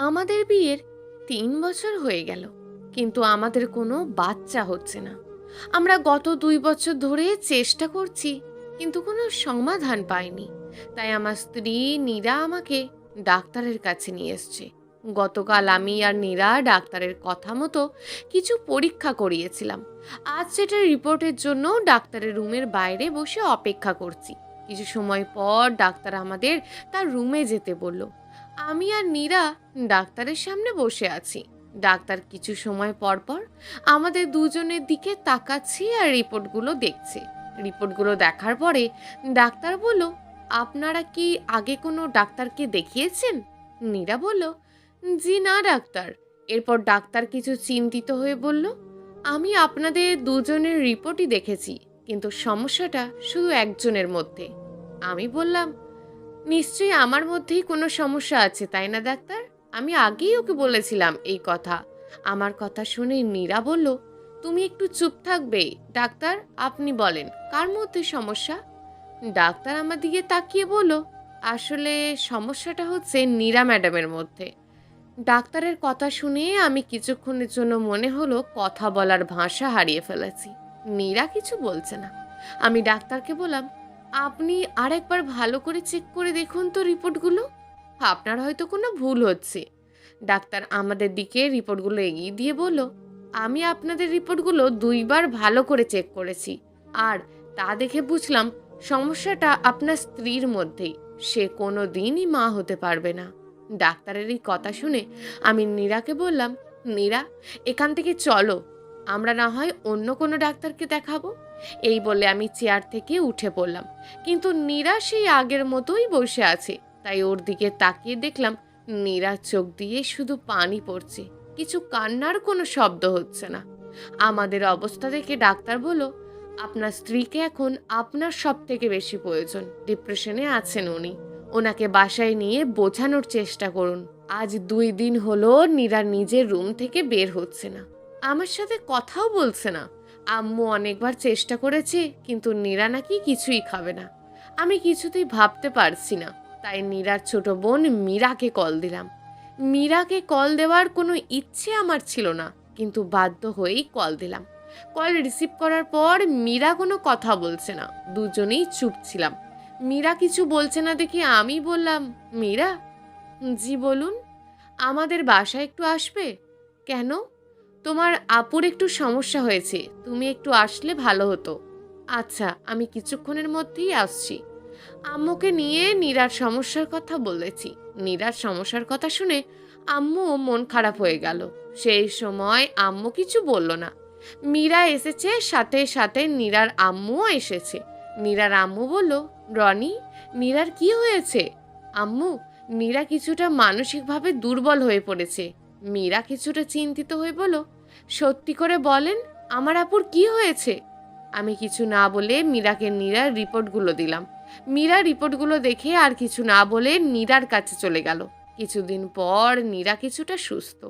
আমাদের বিয়ের ৩ বছর হয়ে গেল, কিন্তু আমাদের কোনো বাচ্চা হচ্ছে না। আমরা গত ২ বছর ধরে চেষ্টা করছি, কিন্তু কোনো সমাধান পাইনি। তাই আমার স্ত্রী নীরা আমাকে ডাক্তারের কাছে নিয়ে এসছে। গতকাল আমি আর নীরা ডাক্তারের কথা মতো কিছু পরীক্ষা করিয়েছিলাম। আজ সেটার রিপোর্টের জন্য ডাক্তারের রুমের বাইরে বসে অপেক্ষা করছি। কিছু সময় পর ডাক্তার আমাদের তার রুমে যেতে বলল। আমি আর নীরা ডাক্তারের সামনে বসে আছি। ডাক্তার কিছু সময় পর পর আমাদের দুজনের দিকে তাকাচ্ছে আর রিপোর্টগুলো দেখছে। রিপোর্টগুলো দেখার পরে ডাক্তার বলল, আপনারা কি আগে কোনো ডাক্তারকে দেখিয়েছেন? নীরা বলল, জি না ডাক্তার। এরপর ডাক্তার কিছু চিন্তিত হয়ে বলল, আমি আপনাদের দুজনের রিপোর্টই দেখেছি, কিন্তু সমস্যাটা শুধু একজনের মধ্যে। আমি বললাম, নিশ্চয়ই আমার মধ্যেই কোনো সমস্যা আছে, তাই না ডাক্তার? আমি আগেই ওকে বলেছিলাম এই কথা। আমার কথা শুনে নীরা বলল, তুমি একটু চুপ থাকবে ডাক্তার, আপনি বলেন কার মধ্যে সমস্যা? ডাক্তার আমার দিকে তাকিয়ে বলল, আসলে সমস্যাটা হচ্ছে নীরা ম্যাডামের মধ্যে। ডাক্তারের কথা শুনে আমি কিছুক্ষণের জন্য মনে হলো কথা বলার ভাষা হারিয়ে ফেলেছি। নীরা কিছু বলছে না। আমি ডাক্তারকে বললাম, আপনি আরেকবার ভালো করে চেক করে দেখুন তো রিপোর্টগুলো, আপনার হয়তো কোনো ভুল হচ্ছে। ডাক্তার আমাদের দিকে রিপোর্টগুলো এগিয়ে দিয়ে বলল, আমি আপনাদের রিপোর্টগুলো 2বার ভালো করে চেক করেছি, আর তা দেখে বুঝলাম সমস্যাটা আপনার স্ত্রীর মধ্যেই। সে কোনো দিনই মা হতে পারবে না। ডাক্তারের এই কথা শুনে আমি নীরাকে বললাম, নীরা, এখান থেকে চলো, আমরা না হয় অন্য কোনো ডাক্তারকে দেখাবো। এই বলে আমি চেয়ার থেকে উঠে পড়লাম, কিন্তু নীরা সেই আগের মতোই বসে আছে। তাই ওর দিকে তাকিয়ে দেখলাম নীরার চোখ দিয়ে শুধু পানি পড়ছে, কিছু কান্নার কোনো শব্দ হচ্ছে না। আমাদের অবস্থা দেখে ডাক্তার বলল, আপনার স্ত্রীকে এখন আপনার সব থেকে বেশি প্রয়োজন। ডিপ্রেশনে আছেন উনি, ওনাকে বাসায় নিয়ে বোঝানোর চেষ্টা করুন। আজ 2 দিন হলো নীরা নিজের রুম থেকে বের হচ্ছে না, আমার সাথে কথাও বলছে না। আম্মু অনেকবার চেষ্টা করেছে, কিন্তু নীরা নাকি কিছুই খাবে না। আমি কিছুতেই ভাবতে পারছি না, তাই নীরার ছোট বোন মীরাকে কল দিলাম। মীরাকে কল দেওয়ার কোনো ইচ্ছে আমার ছিল না, কিন্তু বাধ্য হয়েই কল দিলাম। কল রিসিভ করার পর মীরা কোনো কথা বলছে না, দুজনেই চুপ ছিলাম। মীরা কিছু বলছে না দেখে আমি বললাম, মীরা। জি বলুন। আমাদের বাসায় একটু আসবে? কেন? তোমার আপুর একটু সমস্যা হয়েছে, তুমি একটু আসলে ভালো হতো। আচ্ছা, আমি কিছুক্ষণের মধ্যেই আসছি। আম্মুকে নিয়ে নীরার সমস্যার কথা বলেছি। নীরার সমস্যার কথা শুনে আম্মুও মন খারাপ হয়ে গেল। সেই সময় আম্মু কিছু বলল না। মীরা এসেছে, সাথে সাথে নীরার আম্মুও এসেছে। নীরার আম্মু বলল, রনি, নীরার কি হয়েছে? আম্মু, নীরা কিছুটা মানসিকভাবে দুর্বল হয়ে পড়েছে। মীরা কিছুটা চিন্তিত হয়ে বলল, সত্যি করে বলেন, আমার আপুর কি হয়েছে? আমি কিছু না বলে মীরাকে নীরার রিপোর্টগুলো দিলাম। মীরা রিপোর্টগুলো দেখে আর কিছু না বলে নীরার কাছে চলে গেল। কিছুদিন পর নীরা কিছুটা সুস্থ,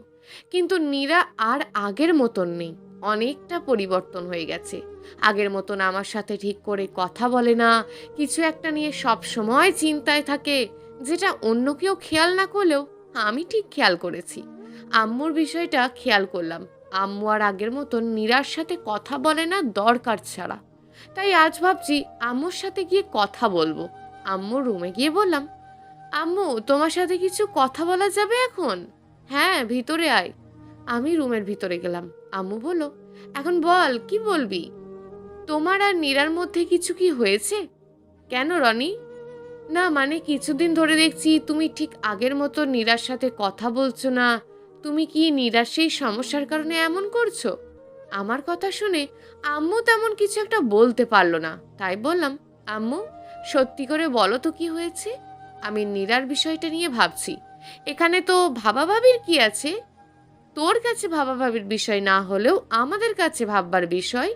কিন্তু নীরা আর আগের মতন নেই, অনেকটা পরিবর্তন হয়ে গেছে। আগের মতন আমার সাথে ঠিক করে কথা বলে না, কিছু একটা নিয়ে সব সময় চিন্তায় থাকে, যেটা অন্য কেউ খেয়াল না করলেও আমি ঠিক খেয়াল করেছি। আম্মুর বিষয়টা খেয়াল করলাম, আম্মু আর আগের মতন নীরার সাথে কথা বলে না দরকার ছাড়া। তাই আজ ভাবছি আম্মুর সাথে গিয়ে কথা বলবো। আম্মুর রুমে গিয়ে বললাম, আম্মু, তোমার সাথে কিছু কথা বলা যাবে এখন? হ্যাঁ, ভিতরে আয়। আমি রুমের ভিতরে গেলাম। আম্মু বলল, এখন বল, কি বলবি? তোমার আর নীরার মধ্যে কিছু কি হয়েছে? কেন রনি? না মানে কিছুদিন ধরে দেখছি তুমি ঠিক আগের মতো নীরার সাথে কথা বলছো না। তুমি কি নীরার সেই সমস্যার কারণে এমন করছো? আমার কথা শুনে আম্মু তেমন কিছু একটা বলতে পারলো না। তাই বললাম, আম্মু, সত্যি করে বলো তো কি হয়েছে? আমি নীরার বিষয়টা নিয়ে ভাবছি। এখানে তো ভাবাভাবির কি আছে? তোর কাছে ভাবাভাবির বিষয় না হলেও আমাদের কাছে ভাববার বিষয়।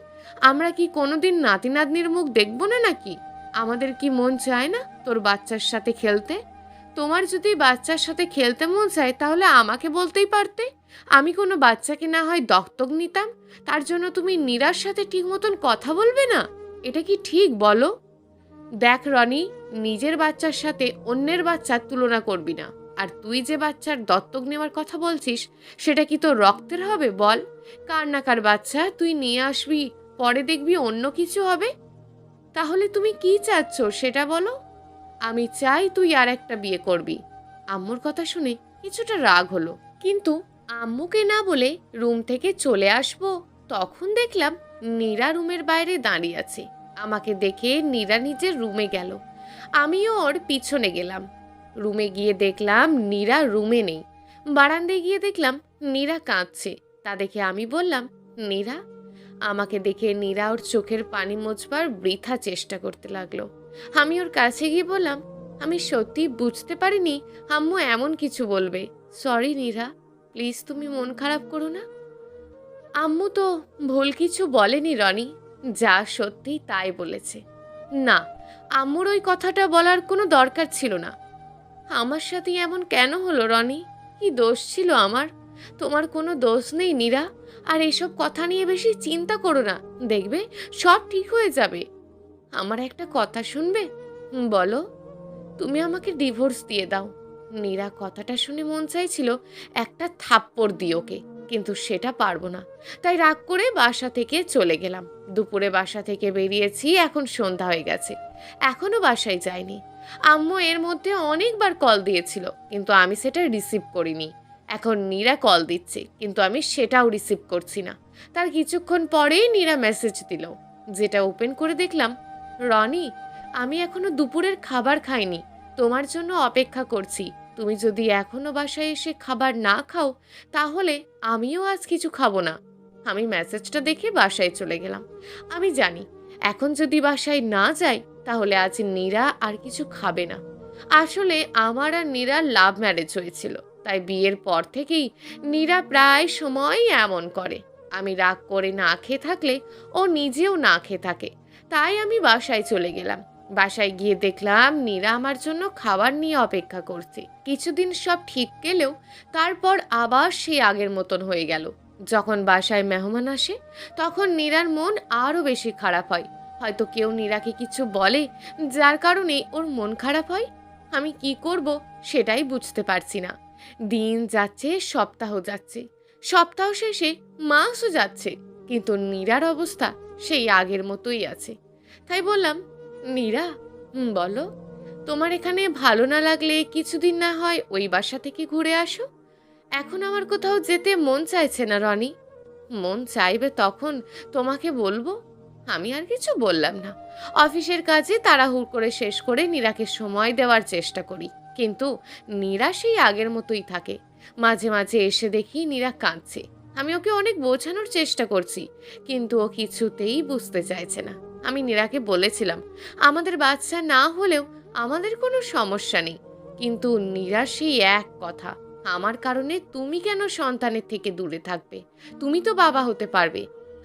আমরা কি কোনোদিন নাতি নাতনির মুখ দেখবো না নাকি? আমাদের কি মন চায় না তোর বাচ্চার সাথে খেলতে? তোমার যদি বাচ্চার সাথে খেলতে মন চায় তাহলে আমাকে বলতেই পারতে। আমি কোনো বাচ্চাকে না হয় দত্তক নিতাম। তার জন্য তুমি নীরার সাথে ঠিক মতন কথা বলবে না? এটা কি ঠিক বলো? দেখ রনি, নিজের বাচ্চার সাথে অন্যের বাচ্চার তুলনা করবি না। আর তুই যে বাচ্চার দত্তক নেওয়ার কথা বলছিস, সেটা কি তোর রক্তের হবে বল? কার না কার বাচ্চা তুই নিয়ে আসবি, পরে দেখবি অন্য কিছু হবে। তাহলে তুমি কি চাচ্ছ সেটা বলো। আমি চাই তুই আর একটা বিয়ে করবি। আম্মুর কথা শুনে কিছুটা রাগ হলো, কিন্তু আম্মুকে না বলে রুম থেকে চলে আসবো তখন দেখলাম নীরা রুমের বাইরে দাঁড়িয়ে আছে। আমাকে দেখে নীরা নিজের রুমে গেল, আমিও ওর পিছনে গেলাম। রুমে গিয়ে দেখলাম নীরা রুমে নেই। বারান্দায় গিয়ে দেখলাম নীরা কাঁদছে। তা দেখে আমি বললাম, নীরা? আমাকে দেখে নীরা ওর চোখের পানি মোছবার বৃথা চেষ্টা করতে লাগলো। আমি ওর কাছে গিয়ে বললাম, আমি সত্যি বুঝতে পারিনি আম্মু এমন কিছু বলবে। সরি নীরা, প্লিজ তুমি মন খারাপ করো না। আম্মু তো ভুল কিছু বলেনি রনি, যা সত্যি তাই বলেছে। না, আম্মুর ওই কথাটা বলার কোনো দরকার ছিল না। আমার সাথে এমন কেন হলো রনি? কি দোষ ছিল আমার? তোমার কোনো দোষ নেই নীরা। আর এসব কথা নিয়ে বেশি চিন্তা করো না, দেখবে সব ঠিক হয়ে যাবে। আমার একটা কথা শুনবে? বলো। তুমি আমাকে ডিভোর্স দিয়ে দাও। নীরা কথাটা শুনে মন চাইছিল একটা থাপ্পড় দিই ওকে, কিন্তু সেটা পারবো না। তাই রাগ করে বাসা থেকে চলে গেলাম। দুপুরে বাসা থেকে বেরিয়েছি, এখন সন্ধ্যা হয়ে গেছে, এখনো বাসায় যাইনি। আম্মু এর মধ্যে অনেকবার কল দিয়েছিল, কিন্তু আমি সেটা রিসিভ করিনি। এখন নীরা কল দিচ্ছে, কিন্তু আমি সেটাও রিসিভ করছি না। তার কিছুক্ষণ পরেই নীরা মেসেজ দিল, যেটা ওপেন করে দেখলাম, রনি, আমি এখনো দুপুরের খাবার খাইনি, তোমার জন্য অপেক্ষা করছি। তুমি যদি এখনো বাসায় এসে খাবার না খাও, তাহলে আমিও আজ কিছু খাবো না। আমি মেসেজটা দেখে বাসায় চলে গেলাম। আমি জানি এখন যদি বাসায় না যাই তাহলে আজ নীরা আর কিছু খাবে না। আসলে আমার আর নীরার লাভ ম্যারেজ হয়েছিল, তাই বিয়ের পর থেকেই নীরা প্রায় সময়ই এমন করে। আমি রাগ করে না খেয়ে থাকলে ও নিজেও না খেয়ে থাকে। তাই আমি বাসায় চলে গেলাম। বাসায় গিয়ে দেখলাম নীরা আমার জন্য খাবার নিয়ে অপেক্ষা করছে। কিছুদিন সব ঠিক গেলেও তারপর আবার সেই আগের মতন হয়ে গেল। যখন বাসায় মেহমান আসে তখন নীরার মন আরও বেশি খারাপ হয়। হয়তো কেউ নীরাকে কিছু বলে, যার কারণে ওর মন খারাপ হয়। আমি কি করব সেটাই বুঝতে পারছি না। দিন যাচ্ছে, সপ্তাহ যাচ্ছে, সপ্তাহ শেষে মাসও যাচ্ছে, কিন্তু নীরার অবস্থা সেই আগের মতোই আছে। তাই বললাম, নীরা, বলো। তোমার এখানে ভালো না লাগলে কিছুদিন না হয় ওই বাসা থেকে ঘুরে আসো। এখন আমার কোথাও যেতে মন চাইছে না রনি। মন চাইবে তখন তোমাকে বলবো। আমি আর কিছু বললাম না। অফিসের কাজে তাড়াহুড়ো করে শেষ করে নীরাকে সময় দেওয়ার চেষ্টা করি, কিন্তু নীরা সেই আগের মতোই থাকে। মাঝে মাঝে এসে দেখি নীরা কাঁদছে। আমি ওকে অনেক বোঝানোর চেষ্টা করছি, কিন্তু ও কিছুতেই বুঝতে চাইছে না। আমি নীরাকে বলেছিলাম আমাদের বাচ্চা না হলেও আমাদের কোনো সমস্যা নেই, কিন্তু নীরা সেই এক কথা, আমার কারণে তুমি কেন সন্তানের থেকে দূরে থাকবে? তুমি তো বাবা হতে পারবে।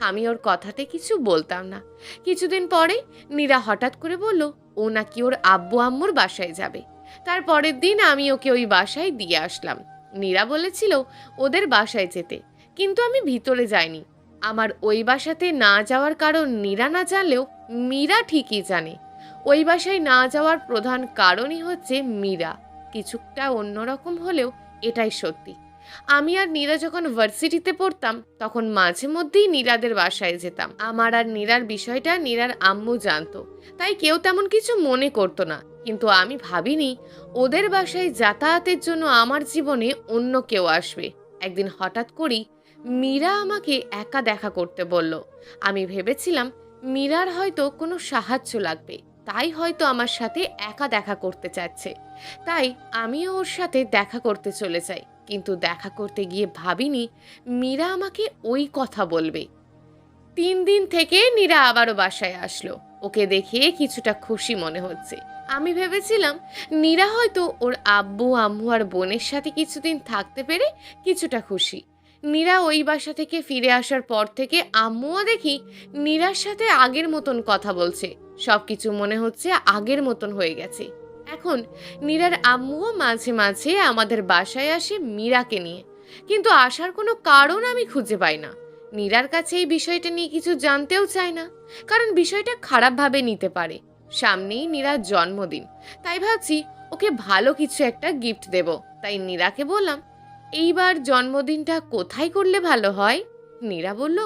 আমি ওর কথাতে কিছু বলতাম না। কিছুদিন পরে নীরা হঠাৎ করে বলল ও নাকি ওর আব্বু আম্মুর বাসায় যাবে। তার পরের দিন আমি ওকে ওই বাসায় দিয়ে আসলাম। নীরা বলেছিল ওদের বাসায় যেতে, কিন্তু আমি ভিতরে যাইনি। আমার ওই বাসাতে না যাওয়ার কারণ নীরা না জানলেও মীরা ঠিকই জানে। ওই বাসায় না যাওয়ার প্রধান কারণই হচ্ছে মীরা কিছুটা অন্যরকম হলেও এটাই সত্যি। আমি আর নীরা যখন ভার্সিটিতে পড়তাম তখন মাঝে মধ্যেই নীরাদের বাসায় যেতাম। আমার আর নীরার বিষয়টা নীরার আম্মু জানতো, তাই কেউ তেমন কিছু মনে করতো না। কিন্তু আমি ভাবিনি ওদের বাসায় যাতায়াতের জন্য আমার জীবনে অন্য কেউ আসবে। একদিন হঠাৎ করেই মীরা আমাকে একা দেখা করতে বলল। আমি ভেবেছিলাম মীরার হয়তো কোনো সাহায্য লাগবে, তাই হয়তো আমার সাথে একা দেখা করতে চাচ্ছে। তাই আমিও ওর সাথে দেখা করতে চলে যাই, কিন্তু দেখা করতে গিয়ে ভাবিনি মীরা আমাকে ওই কথা বলবে। 3 দিন থেকে নীরা আবারও বাসায় আসলো। ওকে দেখে কিছুটা খুশি মনে হচ্ছে। আমি ভেবেছিলাম নীরা হয়তো ওর আব্বু আম্মু আর বোনের সাথে কিছুদিন থাকতে পেরে কিছুটা খুশি। নীরা ওই বাসা থেকে ফিরে আসার পর থেকে আম্মুও দেখি নীরার সাথে আগের মতন কথা বলছে। সবকিছু মনে হচ্ছে আগের মতন হয়ে গেছে। এখন নীরার আম্মুও মাঝে মাঝে আমাদের বাসায় আসে মীরাকে নিয়ে, কিন্তু আসার কোনো কারণ আমি খুঁজে পাই না। নীরার কাছে এই বিষয়টা নিয়ে কিছু জানতেও চায় না, কারণ বিষয়টা খারাপভাবে নিতে পারে। সামনেই নীরার জন্মদিন, তাই ভাবছি ওকে ভালো কিছু একটা গিফট দেব। তাই নীরাকে বললাম, এইবার জন্মদিনটা কোথায় করলে ভালো হয়? নীরা বলল,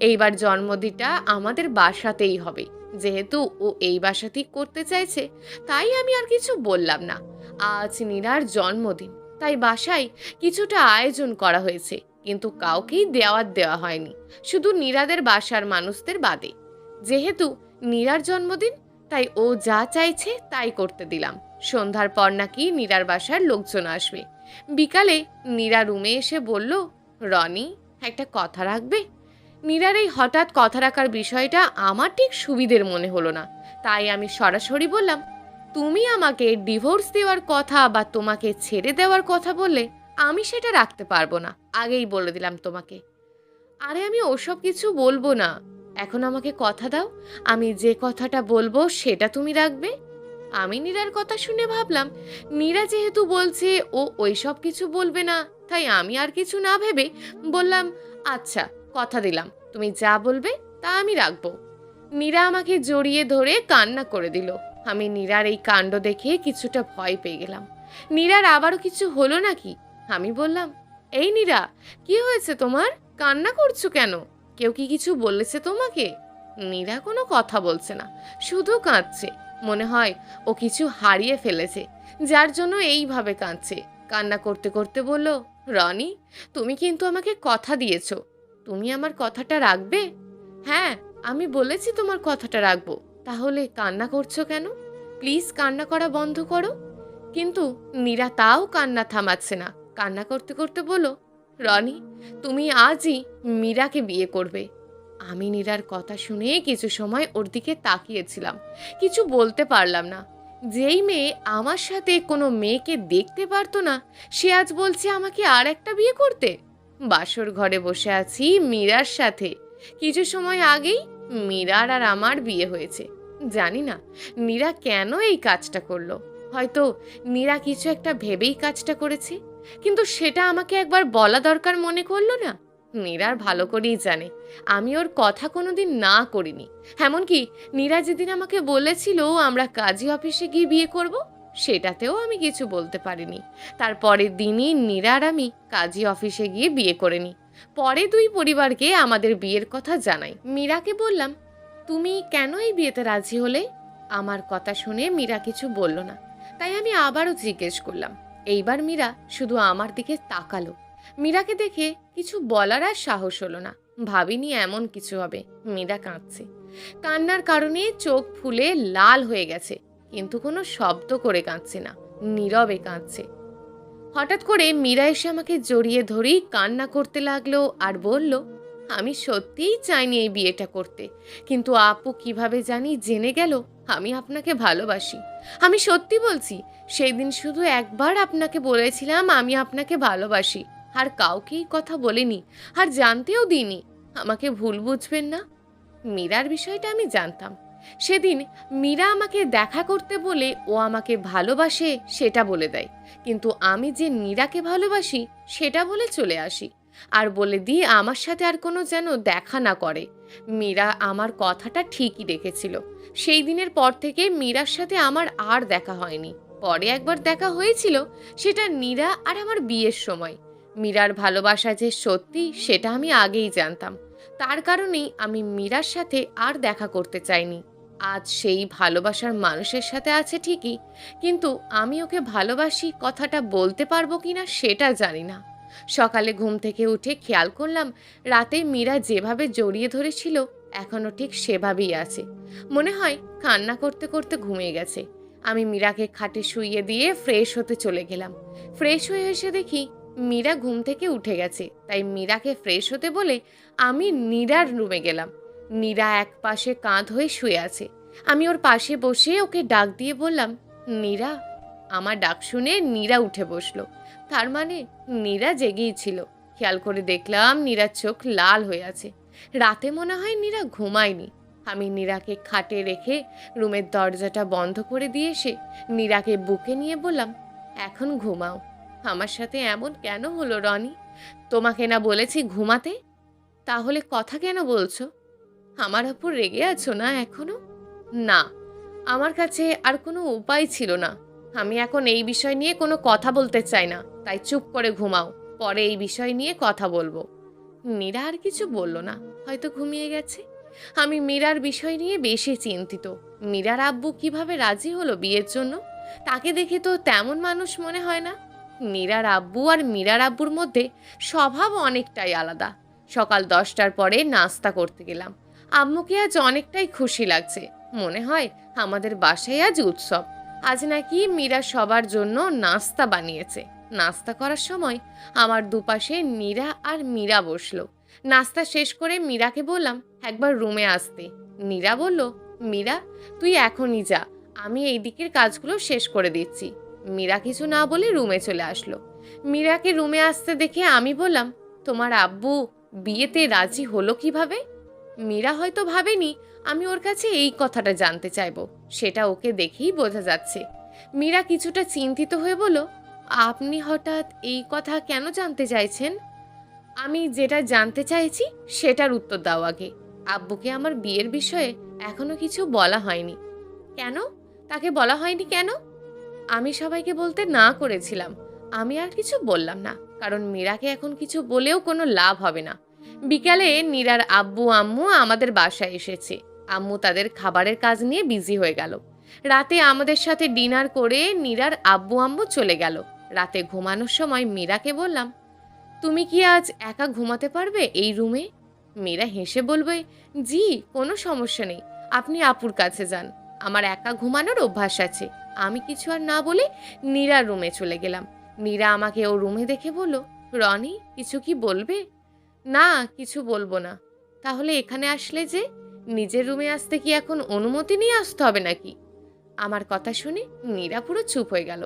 এইবার জন্মদিনটা আমাদের বাসাতেই হবে। যেহেতু ও এই বাসাতেই করতে চাইছে, তাই আমি আর কিছু বললাম না। আজ নীরার জন্মদিন, তাই বাসায় কিছুটা আয়োজন করা হয়েছে, কিন্তু কাউকেই দেওয়ার দেওয়া হয়নি, শুধু নীরাদের বাসার মানুষদের বাদে। যেহেতু নীরার জন্মদিন, তাই ও যা চাইছে তাই করতে দিলাম। সন্ধ্যার পর নাকি নীরার বাসার লোকজন আসবে। বিকালে নীরা রুমে এসে বলল, রনি, একটা কথা রাখবে? নীরার এই হঠাৎ কথা রাখার বিষয়টা আমার ঠিক সুবিধের মনে হলো না, তাই আমি সরাসরি বললাম, তুমি আমাকে ডিভোর্স দেওয়ার কথা বা তোমাকে ছেড়ে দেওয়ার কথা বললে আমি সেটা রাখতে পারবো না, আগেই বলে দিলাম তোমাকে। আরে আমি ওসব কিছু বলবো না, এখন আমাকে কথা দাও, আমি যে কথাটা বলবো সেটা তুমি রাখবে। আমি নীরার কথা শুনে ভাবলাম, নীরা যেহেতু বলছে ও ওইসব কিছু বলবে না, তাই আমি আর কিছু না ভেবে বললাম, আচ্ছা, কথা দিলাম, তুমি যা বলবে তা আমি রাখবো। নীরা আমাকে জড়িয়ে ধরে কান্না করে দিল। আমি নীরার এই কাণ্ড দেখে কিছুটা ভয় পেয়ে গেলাম। নীরার আবারও কিছু হলো নাকি? আমি বললাম, এই নীরা, কি হয়েছে তোমার? কান্না করছো কেন? কেউ কি কিছু বলেছে তোমাকে? নীরা কোনো কথা বলছে না, শুধু কাঁদছে। মনে হয় ও কিছু হারিয়ে ফেলেছে, যার জন্য এইভাবে কাঁদছে। কান্না করতে করতে বলল, রনি, তুমি কিন্তু আমাকে কথা দিয়েছো, তুমি আমার কথাটা রাখবে? হ্যাঁ, আমি বলেছি তোমার কথাটা রাখবো। তাহলে কান্না করছো কেন? প্লিজ কান্না করা বন্ধ করো। কিন্তু নীরা তাও কান্না থামাচ্ছে না। কান্না করতে করতে বলল, রনি, তুমি আজই মীরাকে বিয়ে করবে। আমি নীরার কথা শুনে কিছু সময় ওর দিকে তাকিয়েছিলাম, কিছু বলতে পারলাম না। যেই মেয়ে আমার সাথে কোনো মেয়েকে দেখতে পারতো না, সে আজ বলছে আমাকে আর একটা বিয়ে করতে। বাসর ঘরে বসে আছি মীরার সাথে, কিছু সময় আগেই মীরার আর আমার বিয়ে হয়েছে। জানি না মীরা কেন এই কাজটা করলো। হয়তো মীরা কিছু একটা ভেবেই কাজটা করেছে, কিন্তু সেটা আমাকে একবার বলা দরকার মনে করলো না। মীরার ভালো করেই জানে আমি ওর কথা কোনোদিন না করিনি। এমনকি নীরা যেদিন আমাকে বলেছিল আমরা কাজী অফিসে গিয়ে বিয়ে করব, সেটাতেও আমি কিছু বলতে পারিনি। তারপরের দিনই নীরা আর আমি কাজী অফিসে গিয়ে বিয়ে করে নিই। পরে দুই পরিবারকে আমাদের বিয়ের কথা জানাই। মীরাকে বললাম, তুমি কেন এই বিয়েতে রাজি হলে? আমার কথা শুনে মীরা কিছু বলল না, তাই আমি আবারও জিজ্ঞেস করলাম। এইবার মীরা শুধু আমার দিকে তাকালো। মীরাকে দেখে কিছু বলার আর সাহস হলো না। ভাবিনি এমন কিছু হবে। মীরা কাঁদছে, কান্নার কারণে চোখ ফুলে লাল হয়ে গেছে, কিন্তু কোনো শব্দ করে কাঁদছে না, নীরবে কাঁদছে। হঠাৎ করে মীরা এসে আমাকে জড়িয়ে ধরেই কান্না করতে লাগলো আর বলল, আমি সত্যিই চাইনি এই বিয়েটা করতে, কিন্তু আপু কিভাবে জানি জেনে গেল আমি আপনাকে ভালোবাসি। আমি সত্যি বলছি, সেই দিন শুধু একবার আপনাকে বলেছিলাম আমি আপনাকে ভালোবাসি, আর কাউকেই কথা বলিনি, আর জানতেও দিইনি। আমাকে ভুল বুঝবেন না। মীরার বিষয়টা আমি জানতাম। সেদিন মীরা আমাকে দেখা করতে বলে ও আমাকে ভালোবাসে সেটা বলে দেয়, কিন্তু আমি যে নীরাকে ভালোবাসি সেটা বলে চলে আসি, আর বলে দিই আমার সাথে আর কোনো যেন দেখা না করে। মীরা আমার কথাটা ঠিকই রেখেছিল। সেই দিনের পর থেকে মীরার সাথে আমার আর দেখা হয়নি। পরে একবার দেখা হয়েছিল, সেটা নীরা আর আমার বিয়ের সময়। মীরার ভালোবাসা যে সত্যি সেটা আমি আগেই জানতাম, তার কারণেই আমি মীরার সাথে আর দেখা করতে চাইনি। আজ সেই ভালোবাসার মানুষের সাথে আছে ঠিকই, কিন্তু আমি ওকে ভালোবাসি কথাটা বলতে পারবো কিনা সেটা জানি না। সকালে ঘুম থেকে উঠে খেয়াল করলাম রাতে মীরা যেভাবে জড়িয়ে ধরেছিল এখনো ঠিক সেভাবেই আছে। মনে হয় কান্না করতে করতে ঘুমিয়ে গেছে। আমি মীরাকে খাটে শুইয়ে দিয়ে ফ্রেশ হতে চলে গেলাম। ফ্রেশ হয়ে এসে দেখি মীরা ঘুম থেকে উঠে গেছে, তাই মীরাকে ফ্রেশ হতে বলে আমি নীরার রুমে গেলাম। নীরা এক পাশে কাঁধ হয়ে শুয়ে আছে। আমি ওর পাশে বসে ওকে ডাক দিয়ে বললাম, নীরা। আমার ডাক শুনে নীরা উঠে বসলো। তার মানে নীরা জেগেই ছিল। খেয়াল করে দেখলাম নীরার চোখ লাল হয়ে আছে। রাতে মনে হয় নীরা ঘুমায়নি। আমি নীরাকে খাটে রেখে রুমের দরজাটা বন্ধ করে দিয়ে এসে নীরাকে বুকে নিয়ে বললাম, এখন ঘুমাও। আমার সাথে এমন কেন হলো রনি? তোমাকে না বলেছি ঘুমাতে? তাহলে কথা কেন বলছো? আমার উপর রেগে আছো না এখনো? না, আমার কাছে আর কোনো উপায় ছিল না। আমি এখন এই বিষয় নিয়ে কোনো কথা বলতে চাই না, তাই চুপ করে ঘুমাও, পরে এই বিষয় নিয়ে কথা বলবো। মীরা আর কিছু বলল না, হয়তো ঘুমিয়ে গেছে। আমি মীরার বিষয় নিয়ে বেশি চিন্তিত। মীরার আব্বু কিভাবে রাজি হলো বিয়ের জন্য? তাকে দেখে তো তেমন মানুষ মনে হয় না। মীরার আব্বু আর মীরার আব্বুর মধ্যে স্বভাব অনেকটাই আলাদা। সকাল 10টার পরে নাস্তা করতে গেলাম। আম্মুকে আজ অনেকটাই খুশি লাগছে। মনে হয় আমাদের বাসায় আজ উৎসব। আজ নাকি মীরা সবার জন্য নাস্তা বানিয়েছে। নাস্তা করার সময় আমার দুপাশে নীরা আর মীরা বসলো। নাস্তা শেষ করে মীরাকে বললাম একবার রুমে আসতে। নীরা বলল, মীরা তুই এখনই যা, আমি এই দিকের কাজগুলো শেষ করে দিচ্ছি। মীরা কিছু না বলে রুমে চলে আসলো। মীরাকে রুমে আসতে দেখে আমি বললাম, তোমার আব্বু বিয়েতে রাজি হলো কিভাবে? মীরা হয়তো ভাবেনি আমি ওর কাছে এই কথাটা জানতে চাইবো, সেটা ওকে দেখেই বোঝা যাচ্ছে। মীরা কিছুটা চিন্তিত হয়ে বলল, আপনি হঠাৎ এই কথা কেন জানতে চাইছেন? আমি যেটা জানতে চাইছি সেটার উত্তর দাও আগে। আব্বুকে আমার বিয়ের বিষয়ে এখনো কিছু বলা হয়নি। কেন? তাকে বলা হয়নি কেন? আমি সবাইকে বলতে না করেছিলাম। আমি আর কিছু বললাম না, কারণ মীরাকে এখন কিছু বলেও কোনো লাভ হবে না। বিকালে নীরার আব্বু আম্মু আমাদের বাসায় এসেছে। আম্মু তাদের খাবারের কাজ নিয়ে বিজি হয়ে গেল। রাতে আমাদের সাথে ডিনার করে নীরার আব্বু আম্মু চলে গেল। রাতে ঘুমানোর সময় মীরাকে বললাম, তুমি কি আজ একা ঘুমাতে পারবে এই রুমে? মীরা হেসে বলবে, জি, কোনো সমস্যা নেই, আপনি আপুর কাছে যান, আমার একা ঘুমানোর অভ্যাস আছে। আমি কিছু আর না বলে নীরার রুমে চলে গেলাম। নীরা আমাকে ও রুমে দেখে বলল, রনি কিছু কি বলবে? না, কিছু বলবো না। তাহলে এখানে আসলে যে? নিজের রুমে আসতে কি এখন অনুমতি নিয়ে আসতে হবে নাকি? আমার কথা শুনে নীরা পুরো চুপ হয়ে গেল।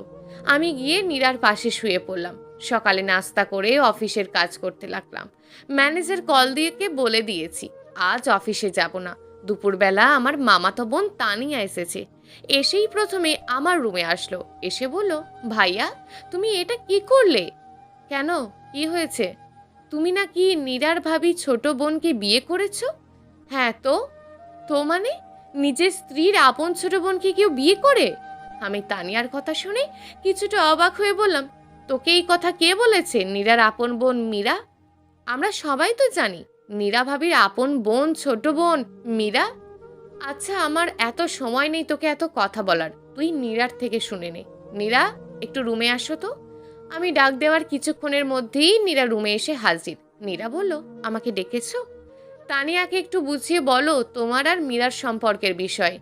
আমি গিয়ে নীরার পাশে শুয়ে পড়লাম। সকালে নাস্তা করে অফিসের কাজ করতে লাগলাম। ম্যানেজার কল দিয়ে বলে দিয়েছি আজ অফিসে যাব না। দুপুরবেলা আমার মামাতো বোন তানিয়া এসেছে। এসেই প্রথমে আমার রুমে আসলো। এসে বলল, ভাইয়া তুমি এটা কি করলে? কেন, কি হয়েছে? তুমি নাকি নীরার ভাবি ছোট বোনকে বিয়ে করেছো? হ্যাঁ তো। তো মানে নিজের স্ত্রীর আপন ছোট বোনকে কেউ বিয়ে করে? আমি তানিয়ার কথা শুনে কিছুটা অবাক হয়ে বললাম, তোকে এই কথা কে বলেছে? নীরার আপন বোন মীরা। আমরা সবাই তো জানি নীরা ভাবির আপন বোন ছোট বোন মীরা। আচ্ছা, আমার এত সময় নেই তোকে এত কথা বলার, তুই নীরার থেকে শুনে নে। নীরা, একটু রুমে আসো তো। আমি ডাক দেওয়ার কিছুক্ষণের মধ্যেই নীরা রুমে এসে হাজির। নীরা বলল, আমাকে ডেকেছো? তানিয়াকে একটু বুঝিয়ে বলো তোমার আর মীরার সম্পর্কের বিষয়।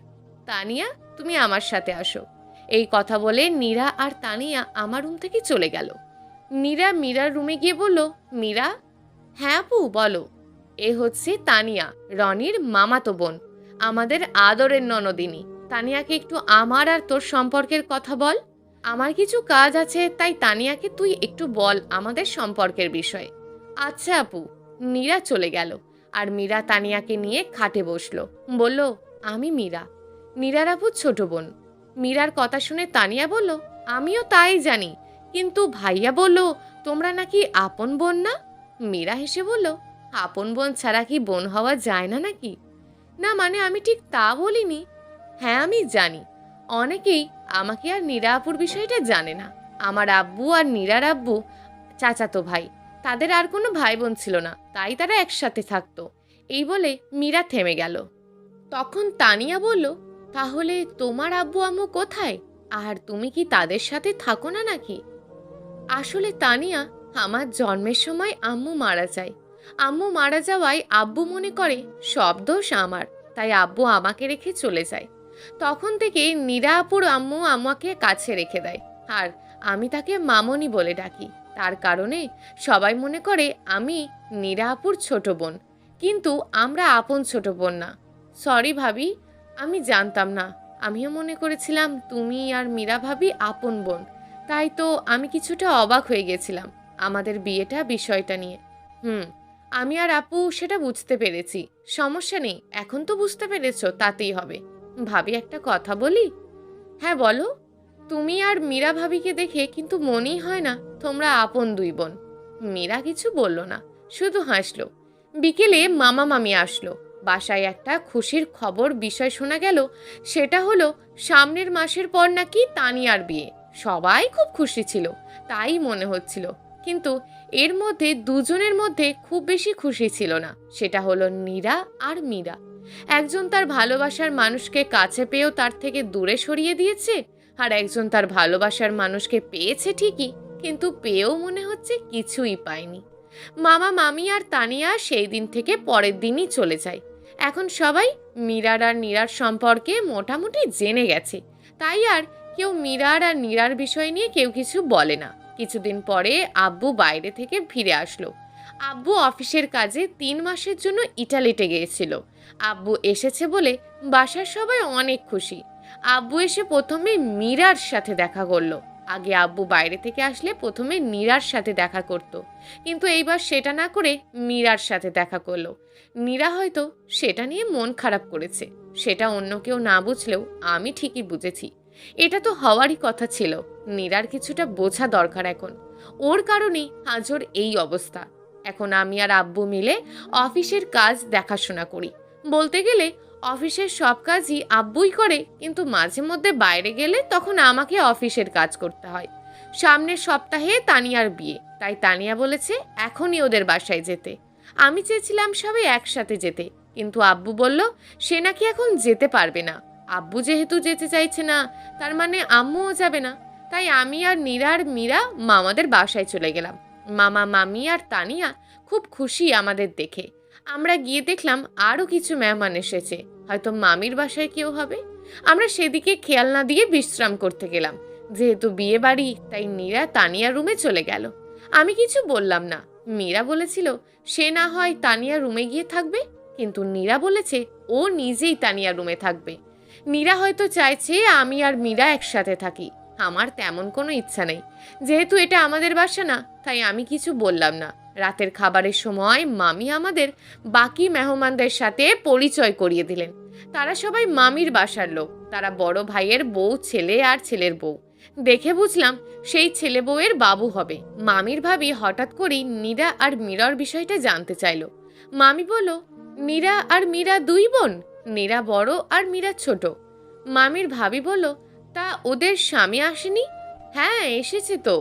তানিয়া, তুমি আমার সাথে আসো। এই কথা বলে নীরা আর তানিয়া আমার রুম থেকে চলে গেল। নীরা মীরার রুমে গিয়ে বলল, মীরা। হ্যাঁ আপু, বলো। এ হচ্ছে তানিয়া, রনির মামাতো বোন, আমাদের আদরের ননদিনী। তানিয়াকে একটু আমার আর তোর সম্পর্কের কথা বল। আমার কিছু কাজ আছে, তাই তানিয়াকে তুই একটু বল আমাদের সম্পর্কের বিষয়ে। আচ্ছা আপু। নীরা চলে গেল আর মীরা তানিয়াকে নিয়ে খাটে বসলো। বলল, আমি মীরা, নীরার আপুর ছোট বোন। মীরার কথা শুনে তানিয়া বলল, আমিও তাই জানি, কিন্তু ভাইয়া বলল তোমরা নাকি আপন বোন না? মীরা হেসে বলল, আপন বোন ছাড়া কি বোন হওয়া যায় না নাকি? না মানে আমি ঠিক তা বলিনি। হ্যাঁ আমি জানি, অনেকেই আমাকে আর নীরা আপুর বিষয়টা জানে না। আমার আব্বু আর নীরার আব্বু চাচাতো ভাই, তাদের আর কোনো ভাই বোন ছিল না, তাই তারা একসাথে থাকতো। এই বলে মীরা থেমে গেল। তখন তানিয়া বলল, তাহলে তোমার আব্বু আম্মু কোথায়? আর তুমি কি তাদের সাথে থাকো না নাকি? আসলে তানিয়া, আমার জন্মের সময় আম্মু মারা যায়। আম্মু মারা যাওয়ায় আব্বু মনে করে সব দোষ আমার, তাই আব্বু আমাকে রেখে চলে যায়। তখন থেকে নীরা আপুর আম্মু আমাকে কাছে রেখে দেয়, আর আমি তাকে মামনি বলে ডাকি। তার কারণে সবাই মনে করে আমি নীরা আপুর ছোট বোন, কিন্তু আমরা আপন ছোট বোন না। সরি ভাবি, আমি জানতাম না। আমিও মনে করেছিলাম তুমি আর মীরা ভাবি আপন বোন, তাই তো আমি কিছুটা অবাক হয়ে গেছিলাম আমাদের বিয়েটা বিষয়টা নিয়ে। আমি আর আপু সেটা বুঝতে পেরেছি, সমস্যা নেই, এখন তো বুঝতে পেরেছো, তাতেই হবে। ভাবি, একটা কথা বলি? হ্যাঁ বলো। তুমি আর মীরা ভাবিকে দেখে কিন্তু মনেই হয় না তোমরা আপন দুই বোন। মীরা কিছু বলল না, শুধু হাসলো। বিকেলে মামা মামি আসলো। বাসায় একটা খুশির খবর বিষয় শোনা গেল। সেটা হলো সামনের মাসের পর নাকি তানিয়ার বিয়ে। সবাই খুব খুশি ছিল, তাই মনে হচ্ছিল। কিন্তু এর মধ্যে দুজনের মধ্যে খুব বেশি খুশি ছিল না, সেটা হলো নীরা আর মীরা। একজন তার ভালোবাসার মানুষকে কাছে পেয়েও তার থেকে দূরে সরিয়ে দিয়েছে, আর একজন তার ভালোবাসার মানুষকে পেয়েছে ঠিকই, কিন্তু পেয়েও মনে হচ্ছে কিছুই পায়নি। মামা মামি আর তানিয়া সেই দিন থেকে পরের দিনই চলে যায়। এখন সবাই মীরার আর নীরার সম্পর্কে মোটামুটি জেনে গেছে, তাই আর কেউ মীরার আর নীরার বিষয় নিয়ে কেউ কিছু বলে না। কিছুদিন পরে আব্বু বাইরে থেকে ফিরে আসলো। আব্বু অফিসের কাজে 3 মাসের জন্য ইটালিতে গিয়েছিল। আব্বু এসেছে বলে বাসার সবাই অনেক খুশি। আব্বু এসে প্রথমে মীরার সাথে দেখা করলো। আগে আব্বু বাইরে থেকে আসলে প্রথমে নীরার সাথে দেখা করত, কিন্তু এইবার সেটা না করে মীরার সাথে দেখা করলো। নীরা হয়তো সেটা নিয়ে মন খারাপ করেছে, সেটা অন্য কেউ না বুঝলেও আমি ঠিকই বুঝেছি। এটা তো হওয়ারই কথা ছিল। নীরার কিছুটা বোঝা দরকার এখন, ওর কারণেই আজ ওর এই অবস্থা। এখন আমি আর আব্বু মিলে অফিসের কাজ দেখাশোনা করি। বলতে গেলে অফিসের সব কাজই আব্বুই করে, কিন্তু মাঝে মধ্যে বাইরে গেলে তখন আমাকে অফিসের কাজ করতে হয়। সামনের সপ্তাহে তানিয়ার বিয়ে, তাই তানিয়া বলেছে এখনই ওদের বাসায় যেতে। আমি চেয়েছিলাম সবাই একসাথে যেতে, কিন্তু আব্বু বলল সে নাকি এখন যেতে পারবে না। আব্বু যেহেতু যেতে চাইছে না, তার মানে আম্মুও যাবে না। তাই আমি আর নীরা আর মীরা মামাদের বাসায় চলে গেলাম। মামা মামি আর তানিয়া খুব খুশি আমাদের দেখে। আমরা গিয়ে দেখলাম আরও কিছু মেহমান এসেছে, হয়তো মামির বাসায় কেউ হবে। আমরা সেদিকে খেয়াল না দিয়ে বিশ্রাম করতে গেলাম। যেহেতু বিয়ে বাড়ি, তাই নীরা তানিয়া রুমে চলে গেল। আমি কিছু বললাম না। মীরা বলেছিল সে না হয় তানিয়া রুমে গিয়ে থাকবে, কিন্তু নীরা বলেছে ও নিজেই তানিয়া রুমে থাকবে। নীরা হয়তো চাইছে আমি আর মীরা একসাথে থাকি। আমার তেমন কোনো ইচ্ছা নেই, যেহেতু এটা আমাদের বাসা না, তাই আমি কিছু বললাম না। রাতের খাবারের সময় মামি আমাদের বাকি মেহমানদের সাথে পরিচয় করিয়ে দিলেন। তারা সবাই মামির বাসার লোক। তারা বড় ভাইয়ের বউ, ছেলে আর ছেলের বউ। দেখে বুঝলাম সেই ছেলে বউয়ের বাবু হবে। মামির ভাবি হঠাৎ করেই নীরা আর মীরার বিষয়টা জানতে চাইল। মামি বলল নীরা আর মীরা দুই বোন, নীরা বড় আর মীরা ছোট। মামির ভাবি বলল তা ওদের স্বামী আসেনি? হ্যাঁ এসেছে তো।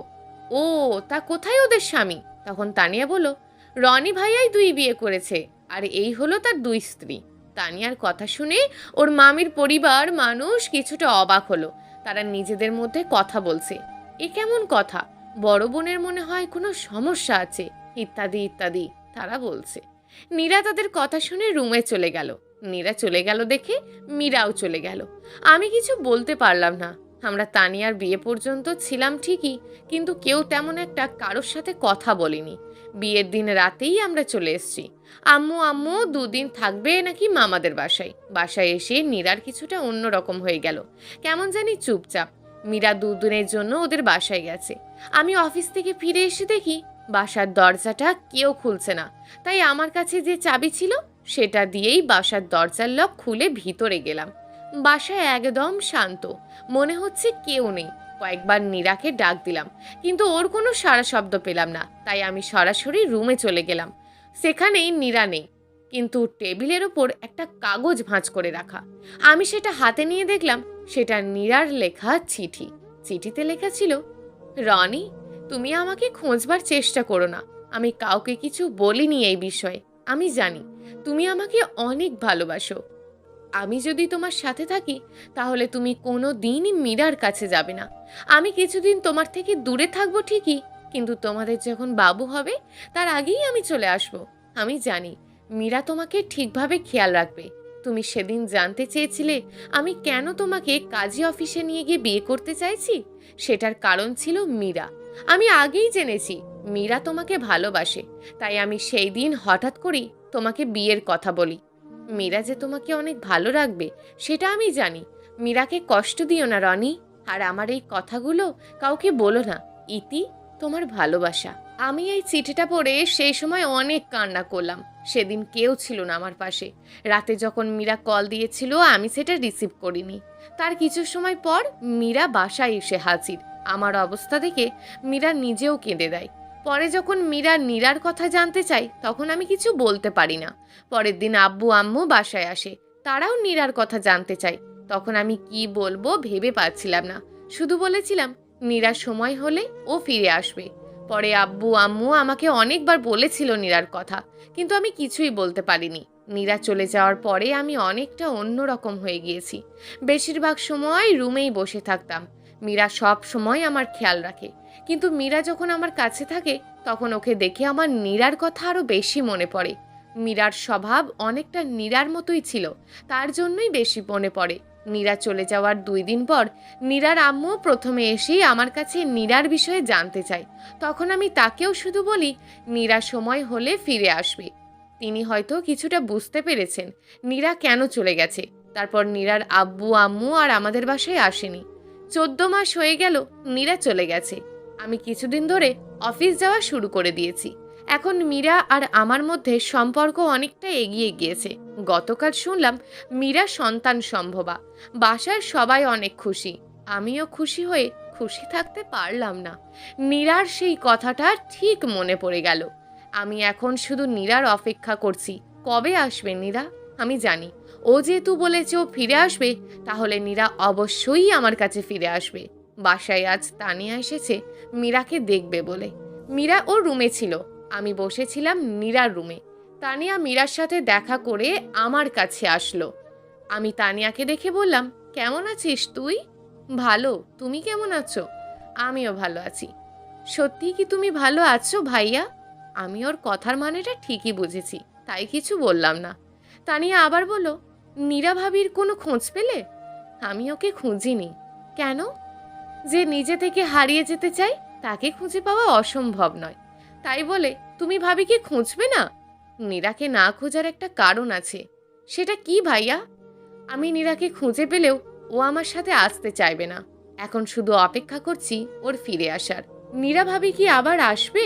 ও, তা কোথায় ওদের স্বামী? তখন তানিয়া বলল রনি ভাইয়াই 2 বিয়ে করেছে, আর এই হলো তার 2 স্ত্রী। তানিয়ার কথা শুনে ওর মামির পরিবার মানুষ কিছুটা অবাক হলো। তারা নিজেদের মধ্যে কথা বলছে, এ কেমন কথা, বড় বোনের মনে হয় কোনো সমস্যা আছে, ইত্যাদি ইত্যাদি তারা বলছে। নীরা তাদের কথা শুনে রুমে চলে গেল। নীরা চলে গেল দেখে মীরাও চলে গেল। আমি কিছু বলতে পারলাম না। আমরা তানিয়ার বিয়ে পর্যন্ত ছিলাম ঠিকই, কিন্তু কেউ তেমন একটা কারোর সাথে কথা বলিনি। বিয়ের দিন রাতেই আমরা চলে এসেছি। আম্মু 2 দিন থাকবে নাকি মামাদের বাসায়। বাসায় এসে নীরার কিছুটা অন্যরকম হয়ে গেল, কেমন জানি চুপচাপ। মীরা 2 দিনের জন্য ওদের বাসায় গেছে। আমি অফিস থেকে ফিরে এসে দেখি বাসার দরজাটা কেউ খুলছে না। তাই আমার কাছে যে চাবি ছিল সেটা দিয়েই বাসার দরজার লক খুলে ভিতরে গেলাম। বাসায় একদম শান্ত, মনে হচ্ছে কেউ নেই। কয়েকবার নীরাকে ডাক দিলাম, কিন্তু ওর কোনো সাড়া শব্দ পেলাম না। তাই আমি সরাসরি রুমে চলে গেলাম। সেখানেই নীরা নেই, কিন্তু টেবিলের ওপর একটা কাগজ ভাঁজ করে রাখা। আমি সেটা হাতে নিয়ে দেখলাম সেটা নীরার লেখা চিঠি। চিঠিতে লেখা ছিল, রনি, তুমি আমাকে খোঁজবার চেষ্টা করো না। আমি কাউকে কিছু বলিনি এই বিষয়ে। আমি জানি তুমি আমাকে অনেক ভালোবাসো। আমি যদি তোমার সাথে থাকি তাহলে তুমি কোনো দিনই মীরার কাছে যাবে না। আমি কিছুদিন তোমার থেকে দূরে থাকবো ঠিকই, কিন্তু তোমাদের যখন বাবু হবে তার আগেই আমি চলে আসব। আমি জানি মীরা তোমাকে ঠিকভাবে খেয়াল রাখবে। তুমি সেদিন জানতে চেয়েছিলে আমি কেন তোমাকে কাজী অফিসে নিয়ে গিয়ে বিয়ে করতে চাইছি। সেটার কারণ ছিল মীরা। আমি আগেই জেনেছি মীরা তোমাকে ভালোবাসে, তাই আমি সেই দিন হঠাৎ করেই তোমাকে বিয়ের কথা বলি। মীরা যে তোমাকে অনেক ভালো রাখবে সেটা আমি জানি। মীরাকে কষ্ট দিও না রনি, আর আমার এই কথাগুলো কাউকে বলো না। ইতি, তোমার ভালোবাসা। আমি এই চিঠিটা পড়ে সেই সময় অনেক কান্না করলাম। সেদিন কেউ ছিল না আমার পাশে। রাতে যখন মীরা কল দিয়েছিল আমি সেটা রিসিভ করিনি। তার কিছু সময় পর মীরা বাসায় এসে হাজির। আমার অবস্থা দেখে মীরা নিজেও কেঁদে দেয়। পরে যখন মীরা নীরার কথা জানতে চাই তখন আমি কিছু বলতে পারি না। পরের দিন আব্বু আম্মু বাসায় আসে, তারাও নীরার কথা জানতে চায়। তখন আমি কি বলবো ভেবে পাচ্ছিলাম না, শুধু বলেছিলাম নীরার সময় হলে ও ফিরে আসবে। পরে আব্বু আম্মু আমাকে অনেকবার বলেছিল নীরার কথা, কিন্তু আমি কিছুই বলতে পারিনি। নীরা চলে যাওয়ার পরে আমি অনেকটা অন্যরকম হয়ে গিয়েছি। বেশিরভাগ সময় রুমেই বসে থাকতাম। মীরা সব সময় আমার খেয়াল রাখে, কিন্তু মীরা যখন আমার কাছে থাকে তখন ওকে দেখে আমার নীরার কথা আরও বেশি মনে পড়ে। মীরার স্বভাব অনেকটা নীরার মতোই ছিল, তার জন্যই বেশি মনে পড়ে। নীরা চলে যাওয়ার 2 দিন পর নীরার আম্মু প্রথমে এসেই আমার কাছে নীরার বিষয়ে জানতে চায়। তখন আমি তাকেও শুধু বলি নীরা সময় হলে ফিরে আসবে। তিনি হয়তো কিছুটা বুঝতে পেরেছেন নীরা কেন চলে গেছে। তারপর নীরার আব্বু আম্মু আর আমাদের বাসায় আসেনি। 14 মাস হয়ে গেল নীরা চলে গেছে। আমি কিছুদিন ধরে অফিস যাওয়া শুরু করে দিয়েছি। এখন মীরা আর আমার মধ্যে সম্পর্ক অনেকটা এগিয়ে গিয়েছে। গতকাল শুনলাম মীরা সন্তান সম্ভবা। বাসার সবাই অনেক খুশি, আমিও খুশি হয়ে খুশি থাকতে পারলাম না। নীরার সেই কথাটা ঠিক মনে পড়ে গেল। আমি এখন শুধু নীরার অপেক্ষা করছি, কবে আসবে নীরা। আমি জানি ও যেহেতু বলেছে ও ফিরে আসবে, তাহলে নীরা অবশ্যই আমার কাছে ফিরে আসবে। বাসায় আজ তানিয়া এসেছে মীরাকে দেখবে বলে। মীরা ওর রুমে ছিল, আমি বসেছিলাম নীরার রুমে। তানিয়া মীরার সাথে দেখা করে আমার কাছে আসলো। আমি তানিয়াকে দেখে বললাম, কেমন আছিস তুই? ভালো, তুমি কেমন আছো? আমিও ভালো আছি। সত্যি কি তুমি ভালো আছো ভাইয়া? আমি ওর কথার মানেটা ঠিকই বুঝেছি, তাই কিছু বললাম না। তানিয়া আবার বলল, নীরা ভাবির কোনো খোঁজ পেলে? আমি ওকে খুঁজিনি। কেন? যে নিজে থেকে হারিয়ে যেতে চায় তাকে খুঁজে পাওয়া অসম্ভব নয়। তাই বলে তুমি ভাবিকে খুঁজবে না? নীরাকে না খোঁজার একটা কারণ আছে। সেটা কি ভাইয়া? আমি নীরাকে খুঁজে পেলেও ও আমার সাথে আসতে চাইবে না। এখন শুধু অপেক্ষা করছি ওর ফিরে আসার। নীরা ভাবি কি আবার আসবে?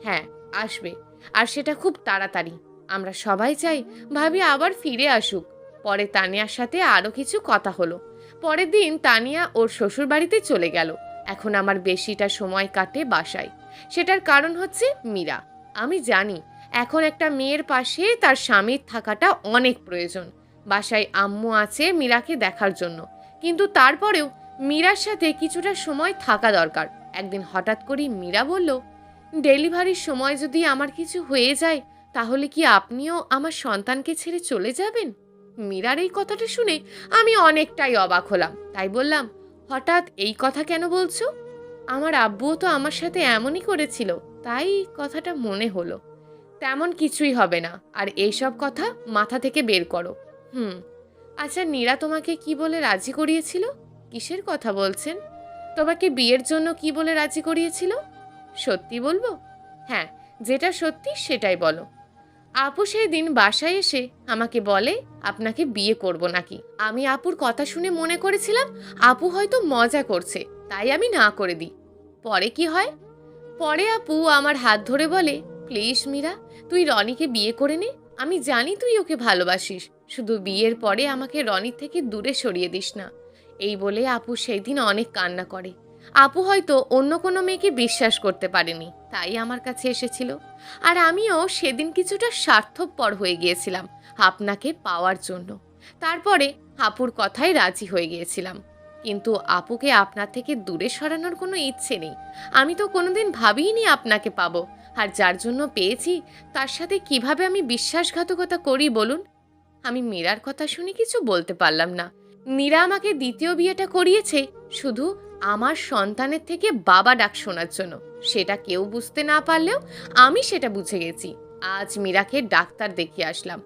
হ্যাঁ, আসবে, আর সেটা খুব তাড়াতাড়ি। আমরা সবাই চাই ভাবি আবার ফিরে আসুক। পরে তানিয়ার সাথে আরও কিছু কথা হলো। পরের দিন তানিয়া ওর শ্বশুর বাড়িতে চলে গেল। এখন আমার বেশিটা সময় কাটে বাসায়। সেটার কারণ হচ্ছে মীরা। আমি জানি এখন একটা মেয়ের পাশে তার স্বামীর থাকাটা অনেক প্রয়োজন। বাসায় আম্মু আছে মীরাকে দেখার জন্য, কিন্তু তারপরেও মীরার সাথে কিছুটা সময় থাকা দরকার। একদিন হঠাৎ করেই মীরা বলল, ডেলিভারির সময় যদি আমার কিছু হয়ে যায় তাহলে কি আপনিও আমার সন্তানকে ছেড়ে চলে যাবেন? মীরার এই কথাটা শুনে আমি অনেকটাই অবাক হলাম। তাই বললাম, হঠাৎ এই কথা কেন বলছো? আমার আব্বুও তো আমার সাথে এমনই করেছিল, তাই কথাটা মনে হলো। তেমন কিছুই হবে না, আর এইসব কথা মাথা থেকে বের করো। আচ্ছা, নীরা তোমাকে কি বলে রাজি করিয়েছিল? কিসের কথা বলছেন? তোমাকে বিয়ের জন্য কি বলে রাজি করিয়েছিল? সত্যি বলবো? হ্যাঁ, যেটা সত্যি সেটাই বলো। আপু সেই দিন বাসায় এসে আমাকে বলে আপনাকে বিয়ে করব নাকি। আমি আপুর কথা শুনে মনে করেছিলাম আপু হয়তো মজা করছে, তাই আমি না করে দিই। পরে কি হয়? পরে আপু আমার হাত ধরে বলে, প্লিজ মীরা, তুই রনিকে বিয়ে করে নে। আমি জানি তুই ওকে ভালোবাসিস, শুধু বিয়ের পরে আমাকে রনির থেকে দূরে সরিয়ে দিস না। এই বলে আপু সেই দিন অনেক কান্না করে। আপু হয়তো অন্য কোনো মেয়েকে বিশ্বাস করতে পারেনি, তাই আমার কাছে এসেছিল। আর আমিও সেদিন কিছুটা স্বার্থপর হয়ে গিয়েছিলাম আপনাকে পাওয়ার জন্য। তারপরে আপুর কথায় রাজি হয়ে গিয়েছিলাম, কিন্তু আপুকে আপনার থেকে দূরে সরানোর কোনো ইচ্ছে নেই। আমি তো কোনোদিন ভাবিনি আপনাকে পাবো, আর যার জন্য পেয়েছি তার সাথে কিভাবে আমি বিশ্বাসঘাতকতা করি বলুন? আমি মীরার কথা শুনে কিছু বলতে পারলাম না। মীরা আমাকে দ্বিতীয় বিয়েটা করিয়েছে শুধু আমার সন্তানের থেকে বাবা ডাক শোনার জন্য। সেটা কেউ বুঝতে না পারলেও আমি সেটা বুঝে গেছি। আজ মীরাকে ডাক্তার দেখিয়ে আসলাম।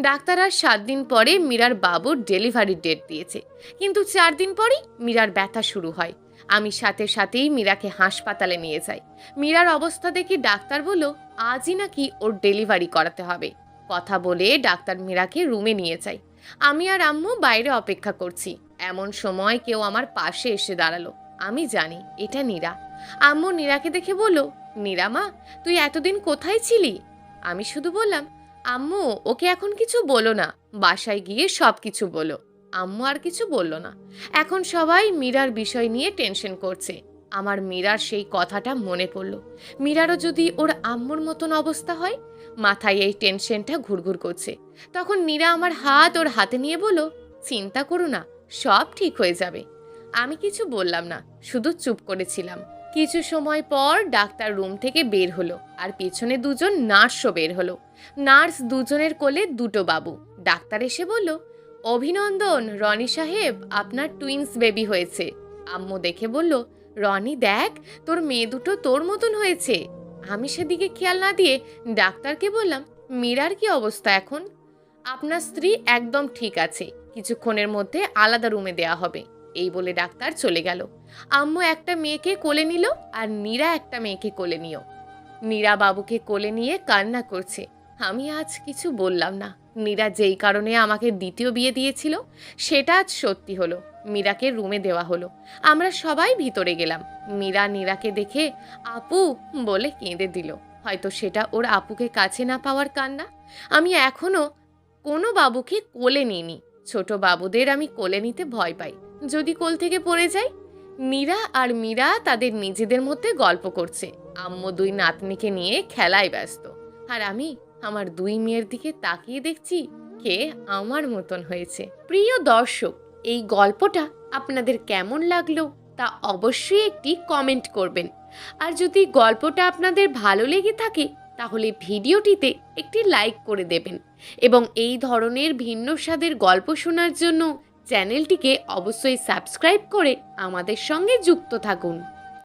ডাক্তার আর 7 দিন পরে মীরার বাবুর ডেলিভারির ডেট দিয়েছে, কিন্তু 4 দিন পরেই মীরার ব্যথা শুরু হয়। আমি সাথে সাথেই মীরাকে হাসপাতালে নিয়ে যাই। মীরার অবস্থা দেখে ডাক্তার বলল আজই নাকি ওর ডেলিভারি করাতে হবে। কথা বলে ডাক্তার মীরাকে রুমে নিয়ে যায়। আমি আর আম্মু বাইরে অপেক্ষা করছি। এমন সময় কেউ আমার পাশে এসে দাঁড়ালো। আমি জানি এটা নীরা। আম্মু নীরাকে দেখে বলল, নীরা মা, তুই এতদিন কোথায় ছিলি? আমি শুধু বললাম, আম্মু ওকে এখন কিছু বলো না, বাসায় গিয়ে সব কিছু বলো। আম্মু আর কিছু বলল না। এখন সবাই মীরার বিষয় নিয়ে টেনশন করছে। আমার মীরার সেই কথাটা মনে পড়ল। মীরারও যদি ওর আম্মুর মতন অবস্থা হয়। মাথায় এই টেনশনটা ঘুরঘুর করছে। তখন নীরা আমার হাত ওর হাতে নিয়ে বলল, চিন্তা করো না, সব ঠিক হয়ে যাবে। আমি কিছু বললাম না, শুধু চুপ করেছিলাম। কিছু সময় পর ডাক্তার রুম থেকে বের হলো, আর পেছনে দুজন নার্সও বের হলো। নার্স দুজনের কোলে দুটো বাবু। ডাক্তার এসে বলল, অভিনন্দন রনি সাহেব, আপনার টুইন্স বেবি হয়েছে। আম্মু দেখে বলল, রনি দেখ, তোর মেয়ে দুটো তোর মতন হয়েছে। আমি সেদিকে খেয়াল না দিয়ে ডাক্তারকে বললাম, মীরার কি অবস্থা এখন? আপনার স্ত্রী একদম ঠিক আছে, কিছুক্ষণের মধ্যে আলাদা রুমে দেয়া হবে। এই বলে ডাক্তার চলে গেল। আম্মু একটা মেয়েকে কোলে নিল, আর নীরা একটা মেয়েকে কোলে নিও। নীরা বাবুকে কোলে নিয়ে কান্না করছে। আমি আজ কিছু বললাম না। নীরা যেই কারণে আমাকে দ্বিতীয় বিয়ে দিয়েছিল সেটা আজ সত্যি হলো। মীরাকে রুমে দেওয়া হলো। আমরা সবাই ভিতরে গেলাম। মীরা নীরাকে দেখে আপু বলে কেঁদে দিল। হয়তো সেটা ওর আপুকে কাছে না পাওয়ার কান্না। আমি এখনো কোনো বাবুকে কোলে নিইনি। ছোট বাবুদের আমি কোলে নিতে ভয় পাই, যদি কোল থেকে পড়ে যাই। নীরা আর মীরা তাদের নিজেদের মধ্যে গল্প করছে। আম্মু দুই নাতনিকে নিয়ে খেলায় ব্যস্ত, আর আমি আমার দুই মেয়ের দিকে তাকিয়ে দেখছি কে আমার মতন হয়েছে। প্রিয় দর্শক, এই গল্পটা আপনাদের কেমন লাগলো তা অবশ্যই একটি কমেন্ট করবেন। আর যদি গল্পটা আপনাদের ভালো লেগে থাকে তাহলে ভিডিওটিতে একটি লাইক করে দেবেন, এবং এই ধরনের ভিন্ন স্বাদের গল্প শোনার জন্য চ্যানেলটিকে অবশ্যই সাবস্ক্রাইব করে আমাদের সঙ্গে যুক্ত থাকুন।